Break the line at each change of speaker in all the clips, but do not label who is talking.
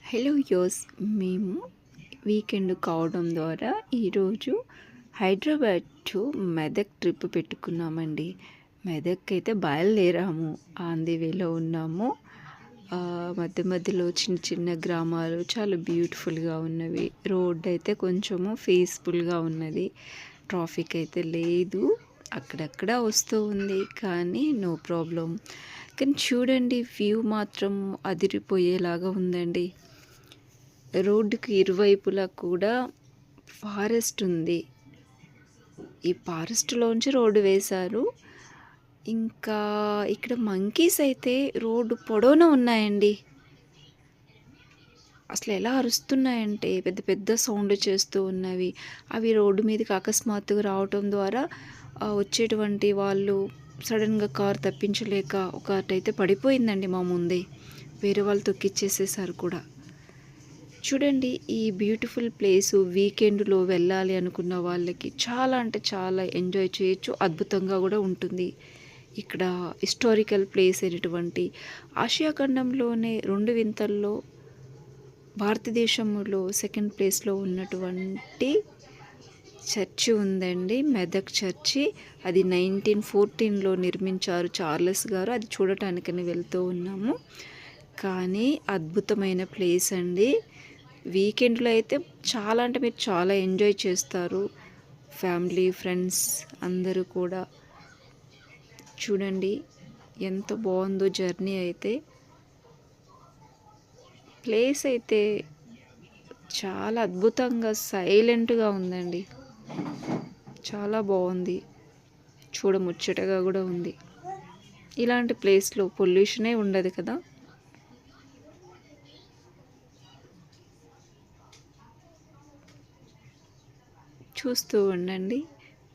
Hello యోస్ మేము weekend కావడం ద్వారా ఈరోజు హైదరాబాద్ టు మెదక్ ట్రిప్ పెట్టుకున్నామండి. మెదక్ అయితే బయలుదేరాము, ఆన్ ది వేలో ఉన్నాము. మధ్య మధ్యలో చిన్న చిన్న గ్రామాలు చాలా బ్యూటిఫుల్గా ఉన్నవి. రోడ్ అయితే కొంచెము పీస్ఫుల్గా ఉన్నది, ట్రాఫిక్ అయితే లేదు, అక్కడక్కడ వస్తూ ఉంది కానీ నో ప్రాబ్లం. కానీ చూడండి, వ్యూ మాత్రం అదిరిపోయేలాగా ఉందండి. రోడ్డుకి ఇరువైపులా కూడా ఫారెస్ట్ ఉంది. ఈ ఫారెస్ట్లోంచి రోడ్డు వేశారు. ఇంకా ఇక్కడ మంకీస్ అయితే రోడ్డు పొడవునా ఉన్నాయండి. అసలు ఎలా అరుస్తున్నాయంటే పెద్ద పెద్ద సౌండ్ చేస్తూ ఉన్నవి. అవి రోడ్డు మీదకి అకస్మాత్తుగా రావటం ద్వారా వచ్చేటువంటి వాళ్ళు సడన్గా కారు తప్పించలేక ఒకటైతే పడిపోయిందండి మా ముందే. వేరే వాళ్ళు తొక్కిచ్చేసేసారు కూడా. చూడండి, ఈ బ్యూటిఫుల్ ప్లేసు వీకెండ్లో వెళ్ళాలి అనుకున్న వాళ్ళకి చాలా అంటే చాలా ఎంజాయ్ చేయొచ్చు. అద్భుతంగా కూడా ఉంటుంది. ఇక్కడ హిస్టారికల్ ప్లేస్ అయినటువంటి ఆసియా ఖండంలోనే 2 వింతల్లో భారతదేశంలో సెకండ్ ప్లేస్లో ఉన్నటువంటి చర్చి ఉందండి, మెదక్ చర్చి. అది 1914లో నిర్మించారు చార్లెస్ గారు. అది చూడటానికని వెళ్తూ ఉన్నాము. కానీ అద్భుతమైన ప్లేస్ అండి. వీకెండ్లో అయితే చాలా అంటే మీరు చాలా ఎంజాయ్ చేస్తారు, ఫ్యామిలీ ఫ్రెండ్స్ అందరూ కూడా. చూడండి ఎంత బాగుందో జర్నీ అయితే. ప్లేస్ అయితే చాలా అద్భుతంగా సైలెంట్గా ఉందండి, చాలా బాగుంది, చూడముచ్చటగా కూడా ఉంది. ఇలాంటి ప్లేస్లో పొల్యూషనే ఉండదు కదా. చూస్తూ ఉండండి,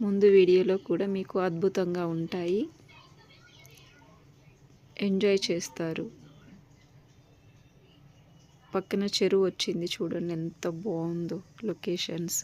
ముందు వీడియోలో కూడా మీకు అద్భుతంగా ఉంటాయి, ఎంజాయ్ చేస్తారు. పక్కన చెరువు వచ్చింది, చూడండి ఎంత బాగుందో లొకేషన్స్.